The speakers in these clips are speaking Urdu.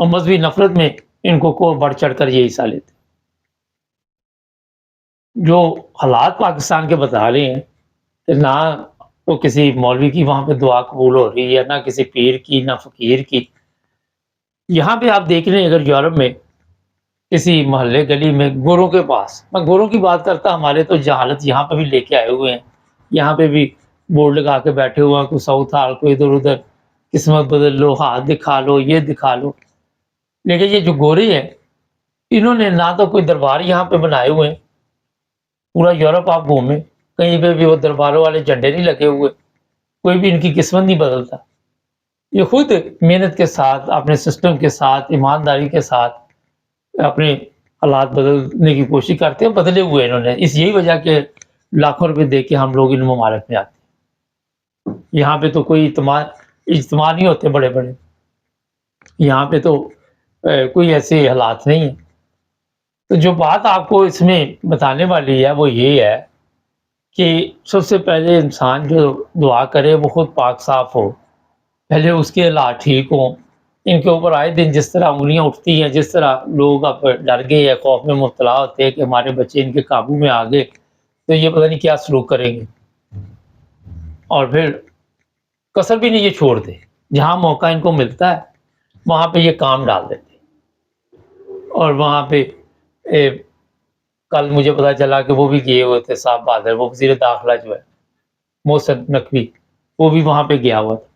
اور مذہبی نفرت میں ان کو بڑھ چڑھ کر یہ حصہ لیتے. جو حالات پاکستان کے بتا رہے ہیں کہ نہ تو کسی مولوی کی وہاں پہ دعا قبول ہو رہی ہے، نہ کسی پیر کی، نہ فقیر کی. یہاں پہ آپ دیکھ رہے ہیں اگر یورپ میں کسی محلے گلی میں گوروں کے پاس، میں گوروں کی بات کرتا، ہمارے تو جہالت یہاں پہ بھی لے کے آئے ہوئے ہیں، یہاں پہ بھی بورڈ لگا کے بیٹھے ہوئے ہیں، کوئی ساؤتھ ہال، کوئی ادھر ادھر، قسمت بدل لو، ہاتھ دکھا لو، یہ دکھا لو. لیکن یہ جو گورے ہیں انہوں نے نہ تو کوئی دربار یہاں پہ بنائے ہوئے ہیں. پورا یورپ آپ گھومیں کہیں پہ بھی وہ درباروں والے جھنڈے نہیں لگے ہوئے، کوئی بھی ان کی قسمت نہیں بدلتا. یہ خود محنت کے ساتھ، اپنے سسٹم کے ساتھ، ایمانداری کے ساتھ اپنے حالات بدلنے کی کوشش کرتے ہیں، بدلے ہوئے انہوں نے. اس یہی وجہ کہ لاکھوں روپے دے کے ہم لوگ ان ممالک میں آتے ہیں. یہاں پہ تو کوئی اجتماع نہیں ہوتے بڑے بڑے، یہاں پہ تو کوئی ایسے حالات نہیں ہیں. تو جو بات آپ کو اس میں بتانے والی ہے وہ یہ ہے کہ سب سے پہلے انسان جو دعا کرے وہ خود پاک صاف ہو، پہلے اس کے حالات ٹھیک ہوں. ان کے اوپر آئے دن جس طرح انگلیاں اٹھتی ہیں، جس طرح لوگ اب ڈر گئے یا خوف میں مبتلا ہوتے ہیں کہ ہمارے بچے ان کے قابو میں آ گئے تو یہ پتہ نہیں کیا سلوک کریں گے، اور پھر کسر بھی نہیں یہ چھوڑتے، جہاں موقع ان کو ملتا ہے وہاں پہ یہ کام ڈال دیتے. اور وہاں پہ کل مجھے پتا چلا کہ وہ بھی گئے ہوئے تھے، صاحب بہادر، وہ وزیر داخلہ جو ہے محسن نقوی، وہ بھی وہاں پہ گیا ہوا تھا.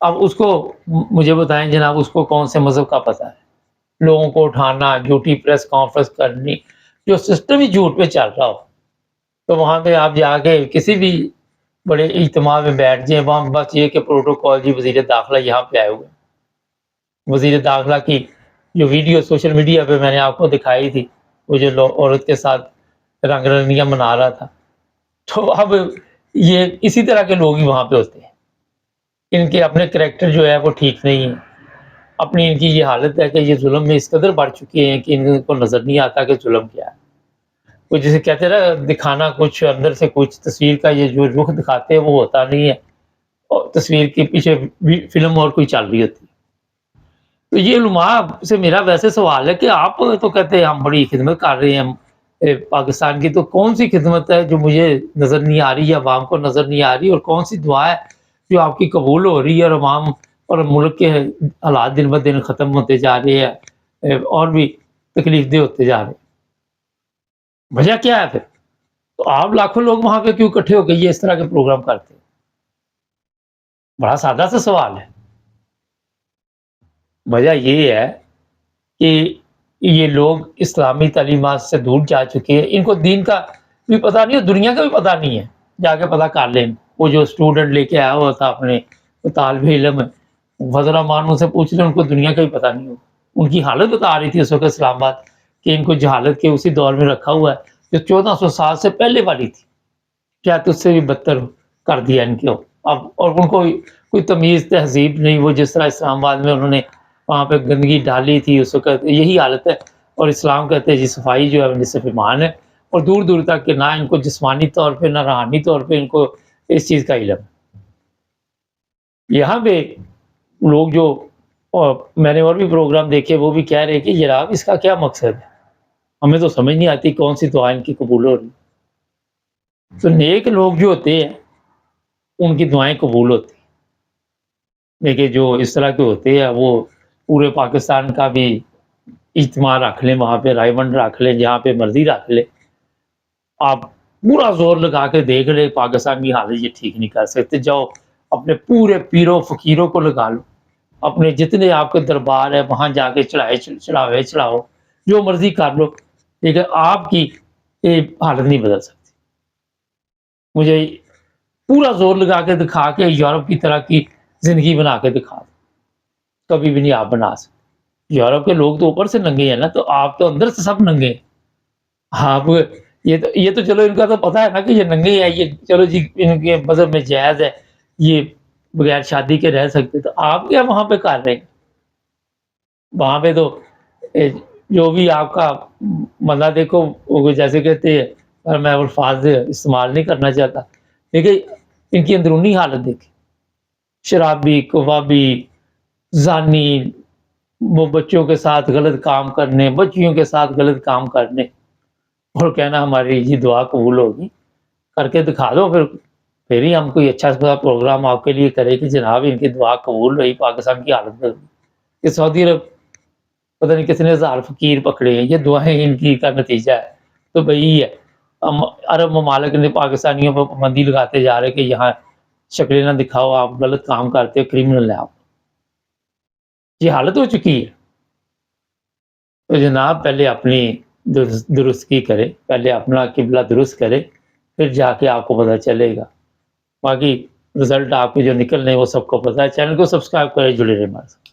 اب اس کو مجھے بتائیں جناب، اس کو کون سے مذہب کا پتہ ہے؟ لوگوں کو اٹھانا، جھوٹی پریس کانفرنس کرنی، جو سسٹم ہی جھوٹ پہ چل رہا ہو. تو وہاں پہ آپ جا کے کسی بھی بڑے اجتماع میں بیٹھ جائیں، وہاں بس یہ کہ پروٹوکول جی وزیر داخلہ یہاں پہ آئے ہوئے. وزیر داخلہ کی جو ویڈیو سوشل میڈیا پہ میں نے آپ کو دکھائی تھی، وہ جو عورت کے ساتھ رنگ رنگیاں منا رہا تھا، تو اب یہ اسی طرح کے لوگ ہی وہاں پہ ہوتے ہیں. ان کے اپنے کریکٹر جو ہے وہ ٹھیک نہیں ہے. اپنی ان کی یہ حالت ہے کہ یہ ظلم میں اس قدر بڑھ چکے ہیں کہ ان کو نظر نہیں آتا کہ ظلم کیا ہے. وہ جسے کہتے ہیں نا دکھانا کچھ اندر سے کچھ، تصویر کا یہ جو رخ دکھاتے ہیں وہ ہوتا نہیں ہے، اور تصویر کے پیچھے فلم اور کوئی چل رہی ہوتی ہے. تو یہ علماء سے میرا ویسے سوال ہے کہ آپ تو کہتے ہیں ہم بڑی خدمت کر رہے ہیں پاکستان کی، تو کون سی خدمت ہے جو مجھے نظر نہیں آ رہی یا عوام کو نظر نہیں آ رہی، اور کون سی دعا ہے جو آپ کی قبول ہو رہی ہے اور عوام اور ملک کے حالات دن بہ دن ختم ہوتے جا رہے ہیں اور بھی تکلیف دہ ہوتے جا رہے ہیں؟ وجہ کیا ہے پھر؟ تو آپ لاکھوں لوگ وہاں پہ کیوں اکٹھے ہو کے یہ اس طرح کے پروگرام کرتے ہیں؟ بڑا سادہ سا سوال ہے. وجہ یہ ہے کہ یہ لوگ اسلامی تعلیمات سے دور جا چکے ہیں، ان کو دین کا بھی پتہ نہیں اور دنیا کا بھی پتہ نہیں ہے. جا کے پتہ کر لیں، وہ جو اسٹوڈنٹ لے کے آیا ہوا تھا اپنے طالب علم فضل الرحمان، ان سے پوچھ لیں، ان کو دنیا کا بھی پتہ نہیں ہوگا. ان کی حالت بتا رہی تھی اس وقت اسلام آباد کہ ان کو جہالت کے اسی دور میں رکھا ہوا ہے جو 1400 سال سے پہلے والی تھی، کیا تو اس سے بھی بدتر کر دیا ان کو. اب اور ان کو کوئی تمیز تہذیب نہیں، وہ جس طرح اسلام آباد میں انہوں نے وہاں پہ گندگی ڈالی تھی اس وقت، یہی حالت ہے. اور اسلام کہتے ہیں جی صفائی جو ہے نصف ایمان ہے، اور دور دور تک کہ نہ ان کو جسمانی طور پہ نہ روحانی طور پہ ان کو اس چیز کا علم. یہاں پہ لوگ جو، اور میں نے اور بھی پروگرام دیکھے، وہ بھی کہہ رہے کہ جناب اس کا کیا مقصد ہے، ہمیں تو سمجھ نہیں آتی کون سی دعا ان کی قبول ہو رہی. تو نیک لوگ جو ہوتے ہیں ان کی دعائیں قبول ہوتی ہیں، لیکن جو اس طرح کے ہوتے ہیں وہ پورے پاکستان کا بھی اجتماع رکھ لیں، وہاں پہ رائے منڈ رکھ لیں، جہاں پہ مرضی رکھ لیں، آپ پورا زور لگا کے دیکھ لیں پاکستان کی حالت یہ ٹھیک نہیں کر سکتے. جاؤ اپنے پورے پیروں فقیروں کو لگا لو، اپنے جتنے آپ کے دربار ہے وہاں جا کے چڑھاؤ، جو مرضی کر لو، لیکن آپ کی یہ حالت نہیں بدل سکتی. مجھے پورا زور لگا کے دکھا کے یورپ کی طرح کی زندگی بنا کے دکھا دو، کبھی بھی نہیں آپ بنا سکتے. یورپ کے لوگ تو اوپر سے ننگے ہیں نا، تو آپ تو اندر سے سب ننگے ہیں. آپ یہ تو چلو ان کا تو پتہ ہے نا کہ یہ ننگے ہیں، یہ چلو جی ان کے مذہب میں جائز ہے یہ بغیر شادی کے رہ سکتے، تو آپ کیا وہاں پہ کر رہے ہیں؟ وہاں پہ تو جو بھی آپ کا مزہ دیکھو، وہ جیسے کہتے ہیں، اور میں الفاظ استعمال نہیں کرنا چاہتا، لیکن ان کی اندرونی حالت دیکھیں، شرابی، کبابی، زانی، وہ بچوں کے ساتھ غلط کام کرنے، بچیوں کے ساتھ غلط کام کرنے اور کہنا ہماری یہ دعا قبول ہوگی، کر کے دکھا دو پھر ہی ہم کوئی اچھا سا پروگرام آپ کے لیے کرے کہ جناب ان کی دعا قبول رہی، پاکستان کی حالت بدل گئی۔ کہ سعودی عرب پتہ نہیں کتنے ہزار فقیر پکڑے ہیں، یہ دعائیں ان کی کا نتیجہ ہے۔ تو بھائی یہ ہے، عرب ممالک نے پاکستانیوں پر پابندی لگاتے جا رہے کہ یہاں شکلیں نہ دکھاؤ، آپ غلط کام کرتے ہو، کرمنل ہیں آپ۔ یہ حالت ہو چکی ہے۔ تو جناب پہلے اپنی درستگی کرے، پہلے اپنا قبلہ درست کرے، پھر جا کے آپ کو پتہ چلے گا۔ باقی رزلٹ آپ کے جو نکلنے وہ سب کو پتہ ہے۔ چینل کو سبسکرائب کرے، جڑے رہے ہمارے ساتھ۔